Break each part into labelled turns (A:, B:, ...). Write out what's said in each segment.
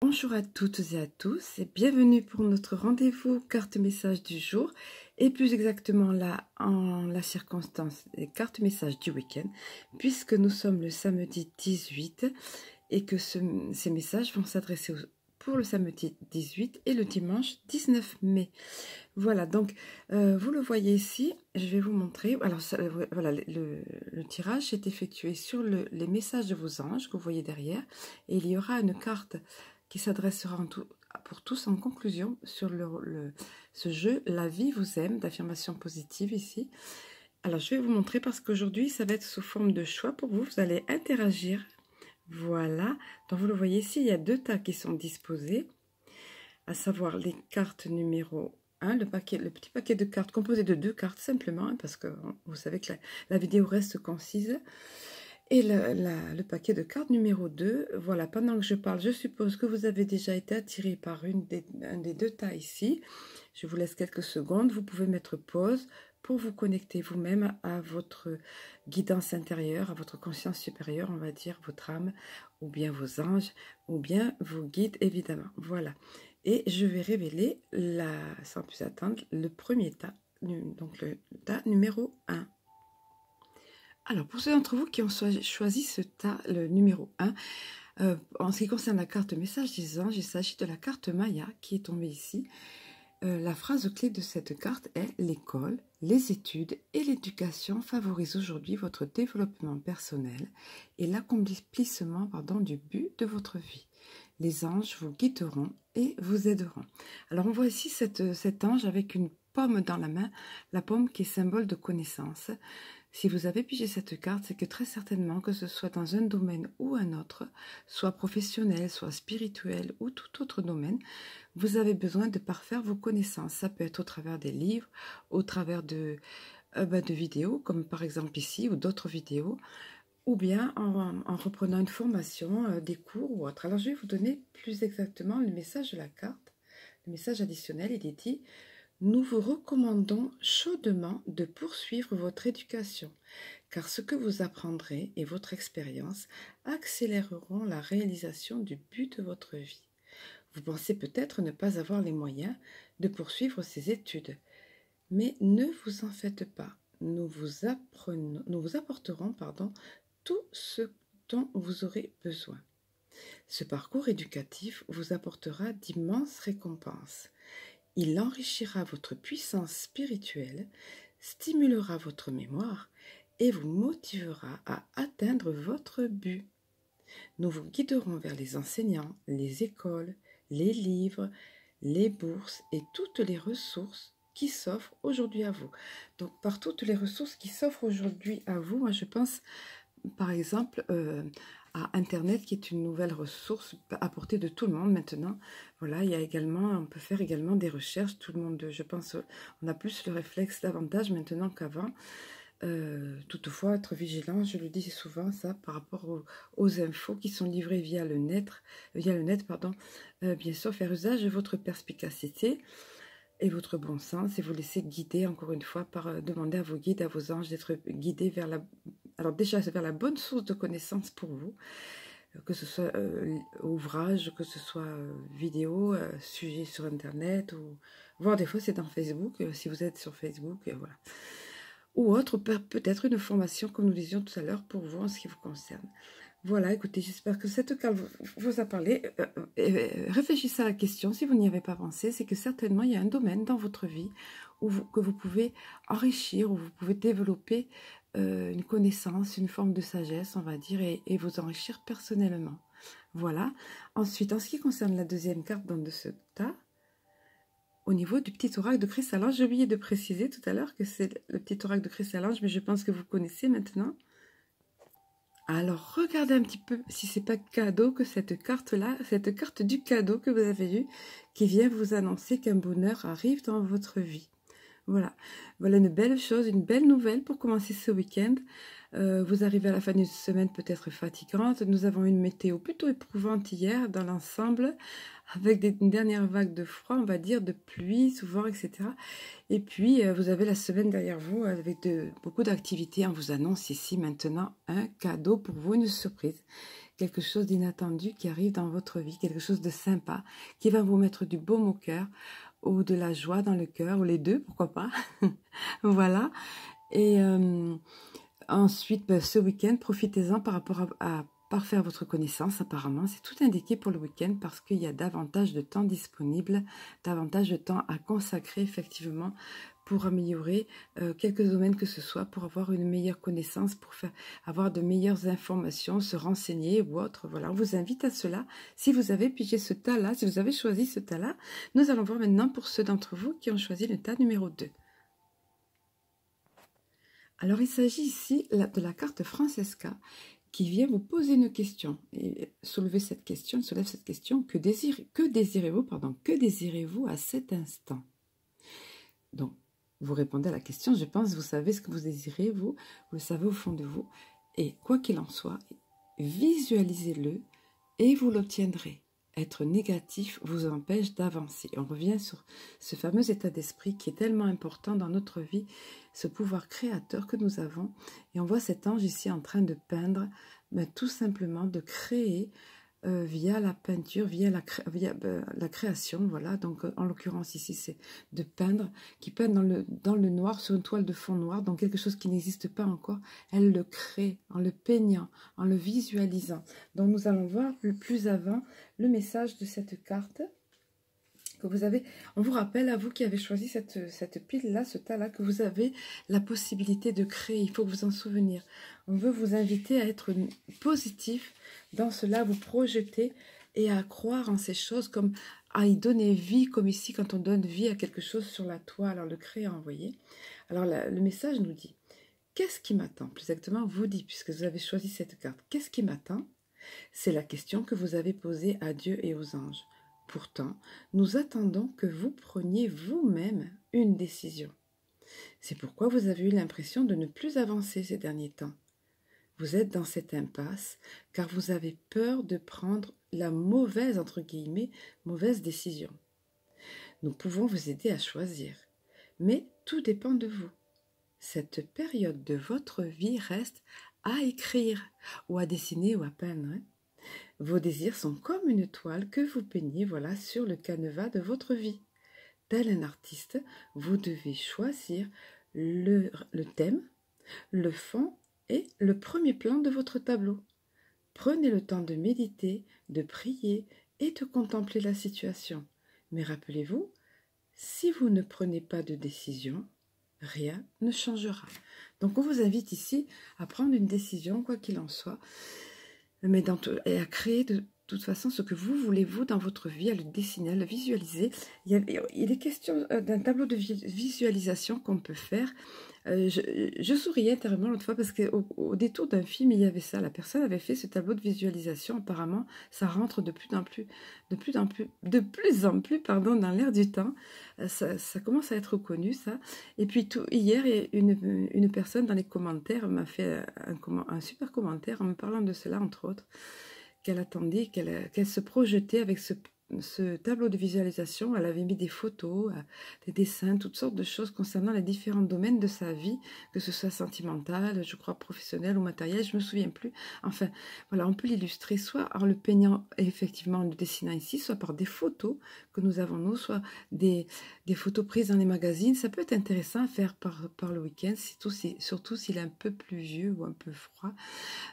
A: Bonjour à toutes et à tous et bienvenue pour notre rendez-vous carte message du jour et plus exactement là en la circonstance des cartes message du week-end puisque nous sommes le samedi 18 et que ces messages vont s'adresser pour le samedi 18 et le dimanche 19 mai. Voilà, donc vous le voyez ici, je vais vous montrer. Alors voilà, le tirage est effectué sur les messages de vos anges que vous voyez derrière et il y aura une carte qui s'adressera pour tous en conclusion sur ce jeu La vie vous aime d'affirmation positive ici. Alors je vais vous montrer parce qu'aujourd'hui ça va être sous forme de choix pour vous, vous allez interagir. Voilà, donc vous le voyez ici, il y a deux tas qui sont disposés, à savoir les cartes numéro 1, le petit paquet de cartes composé de deux cartes simplement, hein, parce que vous savez que la vidéo reste concise. Et le paquet de cartes numéro 2, voilà, pendant que je parle, je suppose que vous avez déjà été attiré par un des deux tas ici. Je vous laisse quelques secondes, vous pouvez mettre pause pour vous connecter vous-même à votre guidance intérieure, à votre conscience supérieure, on va dire, votre âme, ou bien vos anges, ou bien vos guides, évidemment. Voilà. Et je vais révéler, sans plus attendre, le premier tas, donc le tas numéro 1. Alors, pour ceux d'entre vous qui ont choisi ce tas, le numéro 1, en ce qui concerne la carte message des anges, il s'agit de la carte Maya qui est tombée ici. La phrase clé de cette carte est « L'école, les études et l'éducation favorisent aujourd'hui votre développement personnel et l'accomplissement du but de votre vie. Les anges vous guideront et vous aideront. » Alors, on voit ici cet ange avec une pomme dans la main, la pomme qui est symbole de connaissance. Si vous avez pigé cette carte, c'est que très certainement, que ce soit dans un domaine ou un autre, soit professionnel, soit spirituel ou tout autre domaine, vous avez besoin de parfaire vos connaissances. Ça peut être au travers des livres, au travers de vidéos, comme par exemple ici, ou d'autres vidéos, ou bien en reprenant une formation, des cours ou autre. Alors je vais vous donner plus exactement le message de la carte. Le message additionnel, il est dit: nous vous recommandons chaudement de poursuivre votre éducation, car ce que vous apprendrez et votre expérience accéléreront la réalisation du but de votre vie. Vous pensez peut-être ne pas avoir les moyens de poursuivre ces études, mais ne vous en faites pas. Nous vous apporterons tout ce dont vous aurez besoin. Ce parcours éducatif vous apportera d'immenses récompenses. Il enrichira votre puissance spirituelle, stimulera votre mémoire et vous motivera à atteindre votre but. Nous vous guiderons vers les enseignants, les écoles, les livres, les bourses et toutes les ressources qui s'offrent aujourd'hui à vous. Donc, par toutes les ressources qui s'offrent aujourd'hui à vous, moi je pense par exemple à Internet, qui est une nouvelle ressource à portée de tout le monde maintenant. Voilà, il y a également, on peut faire également des recherches. Tout le monde, je pense, on a plus le réflexe davantage maintenant qu'avant. Toutefois, être vigilant, je le dis souvent, ça, par rapport aux infos qui sont livrées via le net, bien sûr, faire usage de votre perspicacité et votre bon sens et vous laisser guider, encore une fois, par demander à vos guides, à vos anges d'être guidés vers vers la bonne source de connaissances pour vous, que ce soit ouvrage, que ce soit vidéo, sujet sur Internet, ou voire des fois c'est dans Facebook, si vous êtes sur Facebook, voilà. Ou autre, peut-être une formation, comme nous disions tout à l'heure, pour vous en ce qui vous concerne. Voilà, écoutez, j'espère que cette carte vous a parlé. Réfléchissez à la question, si vous n'y avez pas pensé, c'est que certainement il y a un domaine dans votre vie que vous pouvez enrichir, où vous pouvez développer une connaissance, une forme de sagesse, on va dire, et vous enrichir personnellement. Voilà. Ensuite, en ce qui concerne la deuxième carte de ce tas, au niveau du petit oracle de Chrysalange, j'ai oublié de préciser tout à l'heure que c'est le petit oracle de Chrysalange, mais je pense que vous connaissez maintenant. Alors, regardez un petit peu si c'est pas cadeau que cette carte-là, cette carte du cadeau que vous avez eue, qui vient vous annoncer qu'un bonheur arrive dans votre vie. Voilà, voilà une belle chose, une belle nouvelle pour commencer ce week-end. Vous arrivez à la fin d'une semaine peut-être fatigante. Nous avons une météo plutôt éprouvante hier dans l'ensemble, avec une dernière vague de froid, on va dire, de pluie souvent, etc. Et puis, vous avez la semaine derrière vous avec beaucoup d'activités. On vous annonce ici maintenant un cadeau pour vous, une surprise quelque chose d'inattendu qui arrive dans votre vie, quelque chose de sympa, qui va vous mettre du baume au cœur, ou de la joie dans le cœur, ou les deux, pourquoi pas. Voilà. Et ensuite, ben, ce week-end, profitez-en par rapport à parfaire votre connaissance. Apparemment, c'est tout indiqué pour le week-end parce qu'il y a davantage de temps disponible, davantage de temps à consacrer effectivement pour améliorer quelques domaines que ce soit, pour avoir une meilleure connaissance, pour avoir de meilleures informations, se renseigner ou autre. Voilà, on vous invite à cela. Si vous avez pigé ce tas-là, si vous avez choisi ce tas-là, nous allons voir maintenant pour ceux d'entre vous qui ont choisi le tas numéro 2. Alors, il s'agit ici de la carte Francesca qui vient vous poser une question et soulève cette question, que désirez-vous à cet instant? Donc, vous répondez à la question, je pense, vous savez ce que vous désirez, vous le savez au fond de vous, et quoi qu'il en soit, visualisez-le et vous l'obtiendrez. Être négatif vous empêche d'avancer. On revient sur ce fameux état d'esprit qui est tellement important dans notre vie, ce pouvoir créateur que nous avons. Et on voit cet ange ici en train de peindre, mais tout simplement de créer via la peinture, via la création. Voilà, donc en l'occurrence ici c'est de peindre, qui peint dans le noir sur une toile de fond noir, donc quelque chose qui n'existe pas encore. Elle le crée en le peignant, en le visualisant. Donc nous allons voir plus avant le message de cette carte que vous avez. On vous rappelle, à vous qui avez choisi cette pile-là, ce tas-là, que vous avez la possibilité de créer. Il faut vous en souvenir. On veut vous inviter à être positif dans cela, vous projeter et à croire en ces choses, comme à y donner vie, comme ici quand on donne vie à quelque chose sur la toile, alors le créer, envoyer. Alors le message nous dit, qu'est-ce qui m'attend? Plus exactement, vous dit, puisque vous avez choisi cette carte, qu'est-ce qui m'attend? C'est la question que vous avez posée à Dieu et aux anges. Pourtant, nous attendons que vous preniez vous-même une décision. C'est pourquoi vous avez eu l'impression de ne plus avancer ces derniers temps. Vous êtes dans cette impasse car vous avez peur de prendre la mauvaise, entre guillemets, mauvaise décision. Nous pouvons vous aider à choisir, mais tout dépend de vous. Cette période de votre vie reste à écrire ou à dessiner ou à peindre. Vos désirs sont comme une toile que vous peignez, voilà, sur le canevas de votre vie. Tel un artiste, vous devez choisir le thème, le fond et le premier plan de votre tableau. Prenez le temps de méditer, de prier et de contempler la situation. Mais rappelez-vous, si vous ne prenez pas de décision, rien ne changera. Donc on vous invite ici à prendre une décision, quoi qu'il en soit, mais et à créer de toute façon ce que vous voulez, vous, dans votre vie, à le dessiner, à le visualiser. Il est question d'un tableau de visualisation qu'on peut faire. Je souriais intérieurement l'autre fois parce qu'au détour d'un film, il y avait ça. La personne avait fait ce tableau de visualisation. Apparemment, ça rentre de plus en plus, dans l'air du temps. Ça commence à être connu, ça. Et puis hier, une personne dans les commentaires m'a fait un super commentaire en me parlant de cela, entre autres, qu'elle attendait, qu'elle se projetait avec ce tableau de visualisation. Elle avait mis des photos, des dessins, toutes sortes de choses concernant les différents domaines de sa vie, que ce soit sentimental, je crois professionnel ou matériel, je me souviens plus. Enfin, voilà, on peut l'illustrer soit en le peignant, effectivement en le dessinant ici, soit par des photos que nous avons nous, soit des photos prises dans les magazines. Ça peut être intéressant à faire par le week-end, surtout s'il est un peu pluvieux ou un peu froid,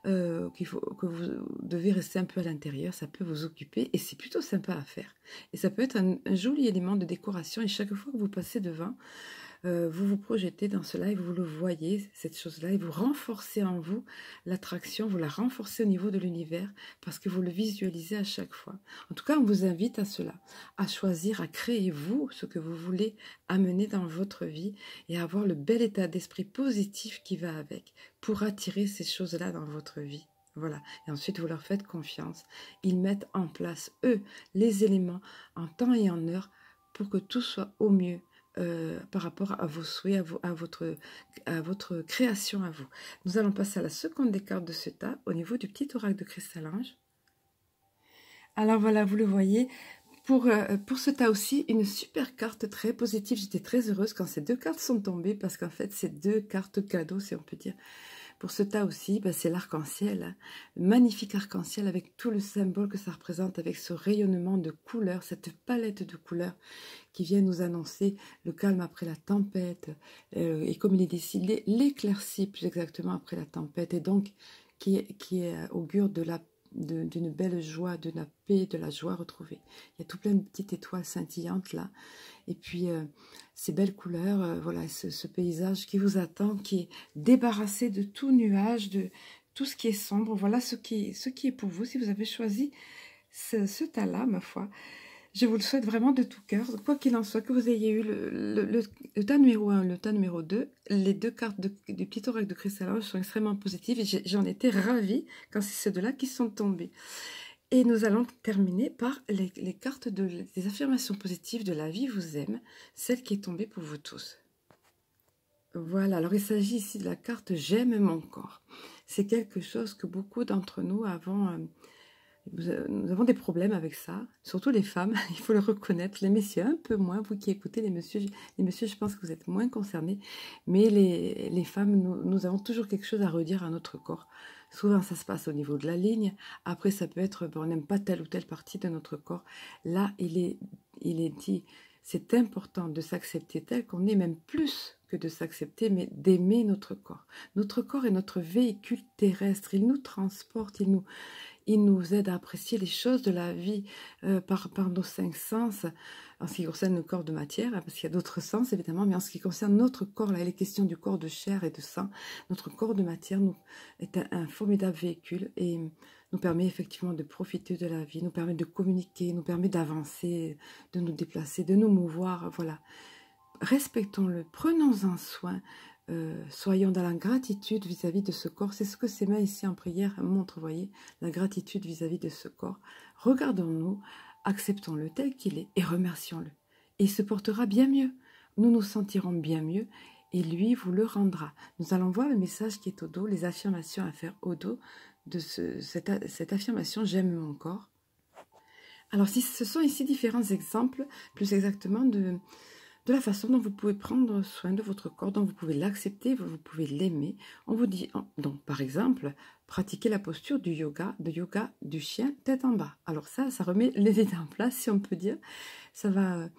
A: que vous devez rester un peu à l'intérieur. Ça peut vous occuper et c'est plutôt sympa à faire. Et ça peut être un joli élément de décoration, et chaque fois que vous passez devant, vous vous projetez dans cela et vous le voyez, cette chose-là, et vous renforcez en vous l'attraction, vous la renforcez au niveau de l'univers parce que vous le visualisez à chaque fois. En tout cas, on vous invite à cela, à choisir, à créer vous ce que vous voulez amener dans votre vie et à avoir le bel état d'esprit positif qui va avec pour attirer ces choses-là dans votre vie. Voilà, et ensuite vous leur faites confiance. Ils mettent en place, eux, les éléments en temps et en heure pour que tout soit au mieux par rapport à vos souhaits, à votre création à vous. Nous allons passer à la seconde des cartes de ce tas, au niveau du petit oracle de Cristal-Ange. Alors voilà, vous le voyez, pour ce tas aussi, une super carte très positive. J'étais très heureuse quand ces deux cartes sont tombées, parce qu'en fait, c'est deux cartes cadeaux, si on peut dire. Pour ce tas aussi, ben, c'est l'arc-en-ciel, hein. Magnifique arc-en-ciel avec tout le symbole que ça représente, avec ce rayonnement de couleurs, cette palette de couleurs qui vient nous annoncer le calme après la tempête, et comme il est décidé, l'éclaircie plus exactement après la tempête, et donc qui augure d'une belle joie, de la paix, de la joie retrouvée. Il y a tout plein de petites étoiles scintillantes là, et puis ces belles couleurs, voilà, ce paysage qui vous attend, qui est débarrassé de tout nuage, de tout ce qui est sombre. Voilà ce qui est pour vous, si vous avez choisi ce tas-là, ma foi. Je vous le souhaite vraiment de tout cœur, quoi qu'il en soit, que vous ayez eu le tas numéro 1, le tas numéro 2, les deux cartes du petit oracle de Cristal sont extrêmement positives et j'en étais ravie quand c'est ces deux-là qui sont tombés. Et nous allons terminer par les cartes des affirmations positives de la vie vous aime, celle qui est tombée pour vous tous. Voilà, alors il s'agit ici de la carte j'aime mon corps. C'est quelque chose que beaucoup d'entre nous avons... Nous avons des problèmes avec ça, surtout les femmes, il faut le reconnaître, les messieurs un peu moins, vous qui écoutez les messieurs je pense que vous êtes moins concernés, mais les femmes, nous avons toujours quelque chose à redire à notre corps. Souvent ça se passe au niveau de la ligne, après ça peut être, on n'aime pas telle ou telle partie de notre corps, là il est dit, c'est important de s'accepter tel qu'on est, même plus que de s'accepter, mais d'aimer notre corps. Notre corps est notre véhicule terrestre, il nous transporte, il nous aide à apprécier les choses de la vie par nos 5 sens, en ce qui concerne le corps de matière, hein, parce qu'il y a d'autres sens évidemment, mais en ce qui concerne notre corps, là, il est question du corps de chair et de sang, notre corps de matière est un formidable véhicule et nous permet effectivement de profiter de la vie, nous permet de communiquer, nous permet d'avancer, de nous déplacer, de nous mouvoir, voilà. Respectons-le, prenons-en soin, soyons dans la gratitude vis-à-vis de ce corps. C'est ce que ces mains ici en prière montrent, vous voyez, la gratitude vis-à-vis de ce corps. Regardons-nous, acceptons-le tel qu'il est et remercions-le. Et il se portera bien mieux. Nous nous sentirons bien mieux et lui vous le rendra. Nous allons voir le message qui est au dos, les affirmations à faire au dos de cette affirmation « J'aime mon corps ». Alors, ce sont ici différents exemples, plus exactement de la façon dont vous pouvez prendre soin de votre corps, dont vous pouvez l'accepter, vous pouvez l'aimer. On vous dit, donc par exemple, pratiquer la posture du yoga du chien tête en bas. Alors ça remet les idées en place, si on peut dire. Ça va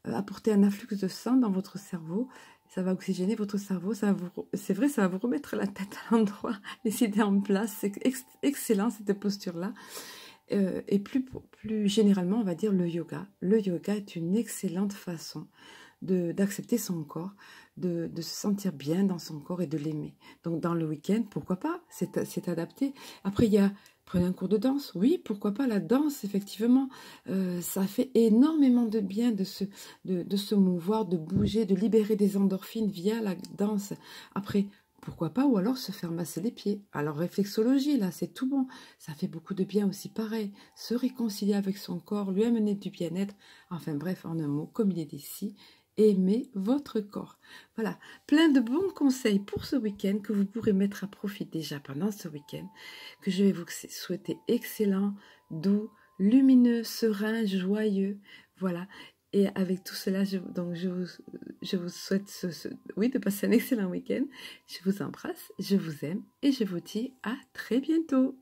A: apporter un afflux de sang dans votre cerveau, ça va oxygéner votre cerveau, c'est vrai, ça va vous remettre la tête à l'endroit, les idées en place. C'est excellent cette posture-là. Et plus généralement, on va dire le yoga. Le yoga est une excellente façon d'accepter son corps, de se sentir bien dans son corps et de l'aimer. Donc dans le week-end, pourquoi pas, c'est adapté. Après, prenez un cours de danse, oui, pourquoi pas, la danse, effectivement, ça fait énormément de bien de se mouvoir, de bouger, de libérer des endorphines via la danse. Après, pourquoi pas, ou alors se faire masser les pieds. Alors réflexologie, là, c'est tout bon. Ça fait beaucoup de bien aussi, pareil. Se réconcilier avec son corps, lui amener du bien-être. Enfin bref, en un mot, comme il est ici, aimez votre corps. Voilà, plein de bons conseils pour ce week-end que vous pourrez mettre à profit déjà pendant ce week-end, que je vais vous souhaiter excellent, doux, lumineux, serein, joyeux. Voilà. Et avec tout cela, je vous souhaite oui, de passer un excellent week-end. Je vous embrasse, je vous aime et je vous dis à très bientôt.